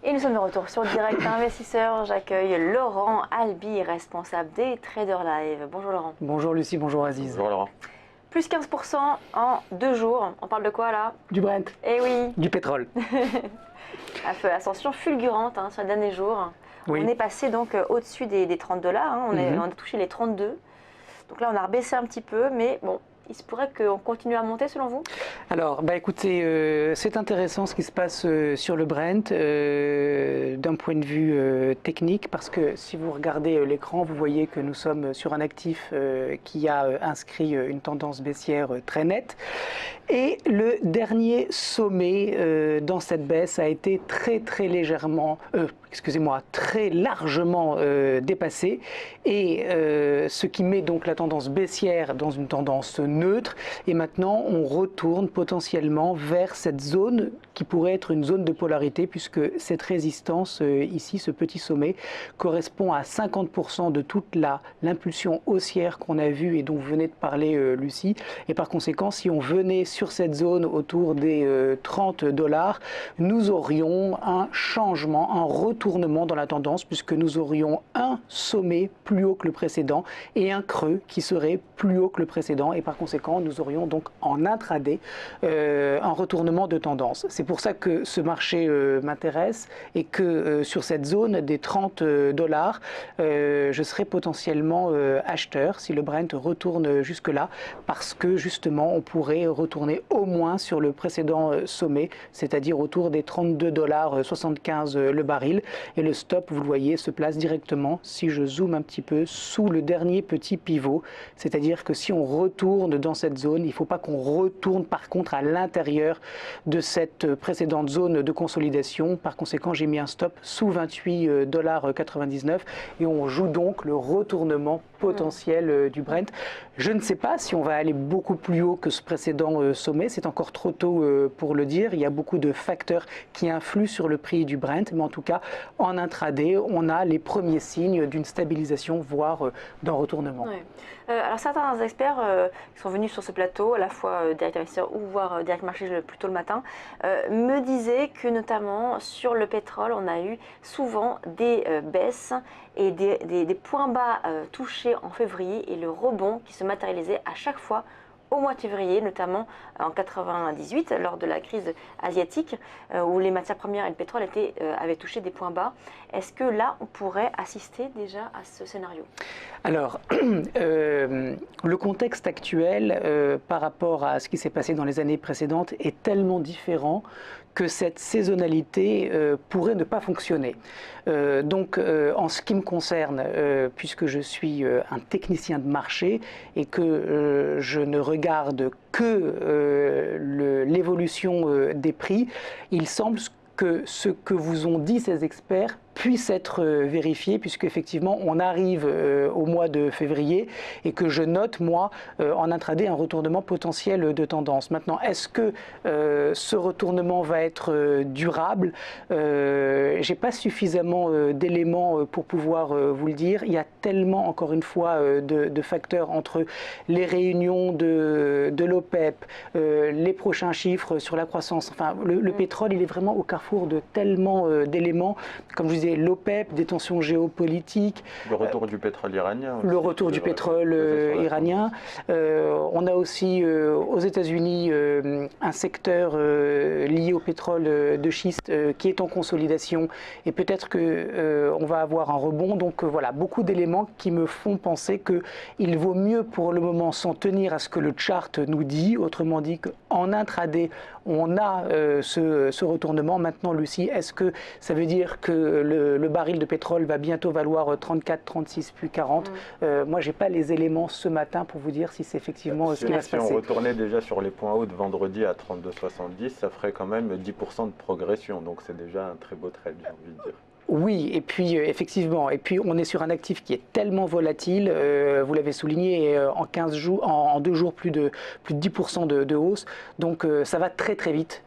Et nous sommes de retour sur Direct Investisseur. J'accueille Laurent Albi, responsable des Traders Live. Bonjour Laurent. Bonjour Lucie, bonjour Aziz. Bonjour Laurent. Plus 15% en 2 jours. On parle de quoi là? Du Brent. Eh oui. Du pétrole. Ascension fulgurante sur les derniers jours. Oui. On est passé donc au-dessus des $30. On a touché les 32. Donc là on a rebaissé un petit peu, mais bon. Il se pourrait qu'on continue à monter selon vous? Alors, écoutez, c'est intéressant ce qui se passe sur le Brent d'un point de vue technique, parce que si vous regardez l'écran, vous voyez que nous sommes sur un actif qui a inscrit une tendance baissière très nette. Et le dernier sommet dans cette baisse a été très largement dépassé. Et ce qui met donc la tendance baissière dans une tendance neutre, et maintenant on retourne potentiellement vers cette zone qui pourrait être une zone de polarité, puisque cette résistance ici, ce petit sommet, correspond à 50% de toute l'impulsion haussière qu'on a vue et dont vous venez de parler Lucie, et par conséquent si on venait sur cette zone autour des $30, nous aurions un changement, un retournement dans la tendance, puisque nous aurions un sommet plus haut que le précédent et un creux qui serait plus haut que le précédent, et par conséquent nous aurions donc en intraday un retournement de tendance. C'est pour ça que ce marché m'intéresse, et que sur cette zone des $30 je serai potentiellement acheteur si le Brent retourne jusque là, parce que justement on pourrait retourner au moins sur le précédent sommet, c'est-à-dire autour des $32,75 le baril, et le stop, vous le voyez, se place directement, si je zoome un petit peu, sous le dernier petit pivot, c'est-à-dire que si on retourne dans cette zone, il ne faut pas qu'on retourne par contre à l'intérieur de cette précédente zone de consolidation. Par conséquent, j'ai mis un stop sous $28,99 et on joue donc le retournement potentiel du Brent. Je ne sais pas si on va aller beaucoup plus haut que ce précédent sommet, c'est encore trop tôt pour le dire. Il y a beaucoup de facteurs qui influent sur le prix du Brent, mais en tout cas, en intraday, on a les premiers signes d'une stabilisation, voire d'un retournement. Ouais. Alors certains experts qui sont venus sur ce plateau, à la fois Direct Investisseur ou voire Direct Marché plutôt le matin, me disaient que notamment sur le pétrole, on a eu souvent des baisses et des points bas touchés en février, et le rebond qui se matérialisait à chaque fois au mois de février, notamment en 98, lors de la crise asiatique, où les matières premières et le pétrole avaient touché des points bas. Est-ce que là, on pourrait assister déjà à ce scénario? Alors, le contexte actuel par rapport à ce qui s'est passé dans les années précédentes est tellement différent que cette saisonnalité pourrait ne pas fonctionner. Donc, en ce qui me concerne, puisque je suis un technicien de marché et que je ne regarde que l'évolution des prix, il semble que ce que vous ont dit ces experts puisse être vérifié, puisque effectivement on arrive au mois de février et que je note moi en intraday un retournement potentiel de tendance. Maintenant, est-ce que ce retournement va être durable? J'ai pas suffisamment d'éléments pour pouvoir vous le dire. Il y a tellement, encore une fois, de facteurs entre les réunions de l'OPEP, les prochains chiffres sur la croissance. Enfin, le pétrole, il est vraiment au carrefour de tellement d'éléments, comme je vous disais, l'OPEP, des tensions géopolitiques. Le retour du pétrole iranien. Aussi, le retour du pétrole iranien. On a aussi aux États-Unis un secteur lié au pétrole de schiste qui est en consolidation, et peut-être qu'on va avoir un rebond. Donc voilà, beaucoup d'éléments qui me font penser qu'il vaut mieux pour le moment s'en tenir à ce que le chart nous dit, autrement dit qu'en intraday, on a ce retournement. Maintenant, Lucie, est-ce que ça veut dire que le baril de pétrole va bientôt valoir 34, 36, puis 40? Moi, je n'ai pas les éléments ce matin pour vous dire si c'est effectivement ce qui va se passer. Si on retournait déjà sur les points hauts de vendredi à 32,70, ça ferait quand même 10% de progression. Donc c'est déjà un très beau trade, j'ai envie de dire. Oui, et puis effectivement, et puis on est sur un actif qui est tellement volatile, vous l'avez souligné, en 15 jours, en 2 jours plus de 10% de hausse, donc ça va très très vite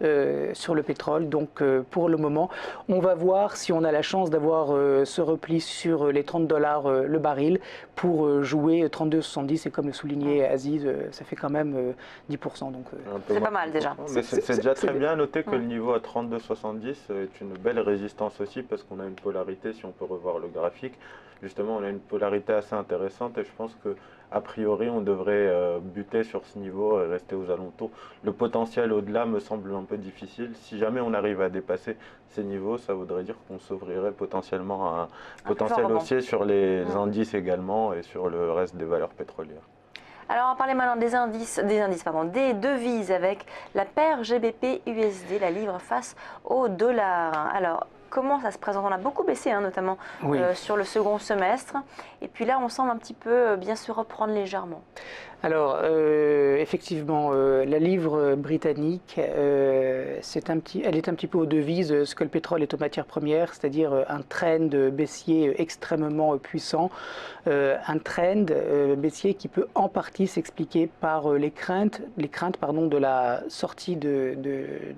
sur le pétrole. Donc pour le moment, on va voir si on a la chance d'avoir ce repli sur les $30 le baril pour jouer 32,70 et comme le soulignait Aziz, ça fait quand même 10%. Donc, c'est pas mal déjà. Mais c'est déjà très bien. Noter que le niveau à 32,70 est une belle résistance aussi parce qu'on a une polarité, si on peut revoir le graphique, justement on a une polarité assez intéressante et je pense que a priori on devrait buter sur ce niveau et rester aux alentours. Le potentiel au-delà me semble un peu difficile. Si jamais on arrive à dépasser ces niveaux, ça voudrait dire qu'on s'ouvrirait potentiellement à un potentiel haussier sur les indices également et sur le reste des valeurs pétrolières. Alors on va parler maintenant des devises avec la paire GBP-USD, la livre face au dollar. Alors comment ça se présente? On a beaucoup baissé, notamment sur le second semestre. Et puis là, on semble un petit peu bien se reprendre légèrement. Alors, effectivement, la livre britannique, elle est un petit peu aux devises ce que le pétrole est aux matières premières, c'est-à-dire un trend baissier extrêmement puissant, un trend baissier qui peut en partie s'expliquer par les craintes de la sortie de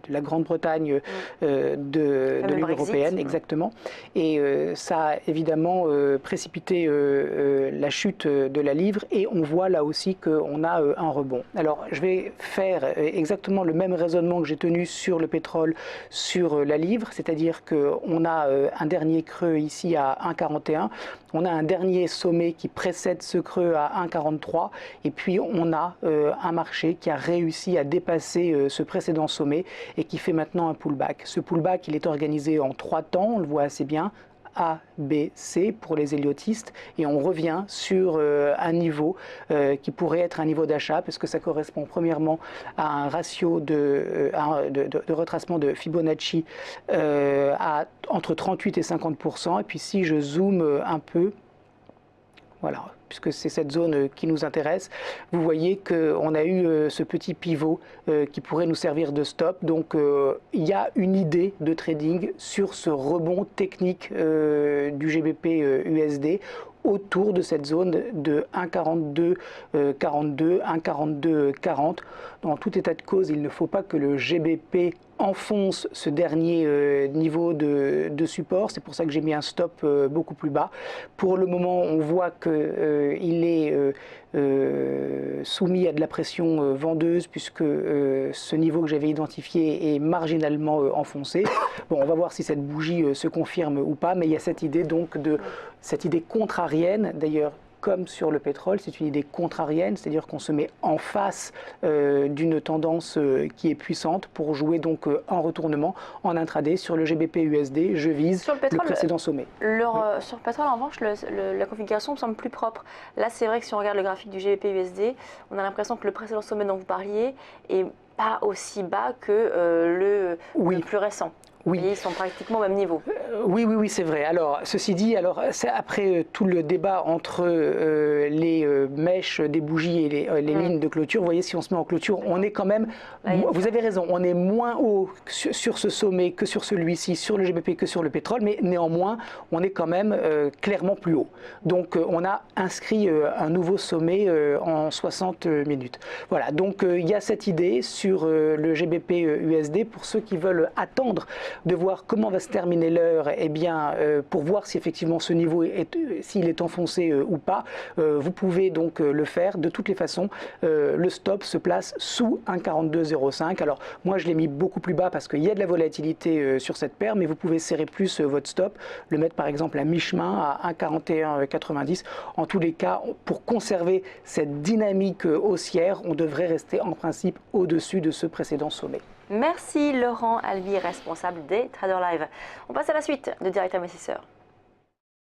la Grande-Bretagne de l'Union européenne, exactement. Et ça a évidemment précipité la chute de la livre et on voit là aussi qu'on a un rebond. Alors je vais faire exactement le même raisonnement que j'ai tenu sur le pétrole, sur la livre, c'est-à-dire qu'on a un dernier creux ici à 1,41, on a un dernier sommet qui précède ce creux à 1,43 et puis on a un marché qui a réussi à dépasser ce précédent sommet et qui fait maintenant un pullback. Ce pullback, il est organisé en 3 temps, on le voit assez bien. A, B, C pour les héliotistes et on revient sur un niveau qui pourrait être un niveau d'achat parce que ça correspond premièrement à un ratio de retracement de Fibonacci à entre 38 et 50% et puis si je zoome un peu, voilà, puisque c'est cette zone qui nous intéresse, vous voyez qu'on a eu ce petit pivot qui pourrait nous servir de stop. Donc il y a une idée de trading sur ce rebond technique du GBP USD autour de cette zone de 1,42, 42, 1,42, 40. Dans tout état de cause, il ne faut pas que le GBP enfonce ce dernier niveau de support. C'est pour ça que j'ai mis un stop beaucoup plus bas. Pour le moment, on voit qu'il est soumis à de la pression vendeuse puisque ce niveau que j'avais identifié est marginalement enfoncé. Bon, on va voir si cette bougie se confirme ou pas, mais il y a cette idée donc cette idée contrarienne, d'ailleurs. Comme sur le pétrole, c'est une idée contrarienne, c'est-à-dire qu'on se met en face d'une tendance qui est puissante pour jouer donc en retournement, en intraday. Sur le GBP USD, je vise sur le précédent sommet. Sur le pétrole, en revanche, la configuration me semble plus propre. Là, c'est vrai que si on regarde le graphique du GBP USD, on a l'impression que le précédent sommet dont vous parliez est pas aussi bas que le plus récent. Oui. Et ils sont pratiquement au même niveau. Oui, c'est vrai. Alors, ceci dit, après tout le débat entre les mèches des bougies et les lignes de clôture, vous voyez, si on se met en clôture, on est quand même, vous avez raison, on est moins haut sur ce sommet que sur celui-ci, sur le GBP que sur le pétrole, mais néanmoins, on est quand même clairement plus haut. Donc, on a inscrit un nouveau sommet en 60 minutes. Voilà, donc il y a cette idée sur le GBP USD pour ceux qui veulent attendre de voir comment va se terminer l'heure, eh bien, pour voir si effectivement ce niveau s'il est enfoncé ou pas, vous pouvez donc le faire. De toutes les façons, le stop se place sous 1,4205. Alors moi je l'ai mis beaucoup plus bas parce qu'il y a de la volatilité sur cette paire, mais vous pouvez serrer plus votre stop, le mettre par exemple à mi-chemin à 1,4190. En tous les cas, pour conserver cette dynamique haussière, on devrait rester en principe au-dessus de ce précédent sommet. Merci Laurent Albi, responsable des Trader Live. On passe à la suite de Direct Investisseur.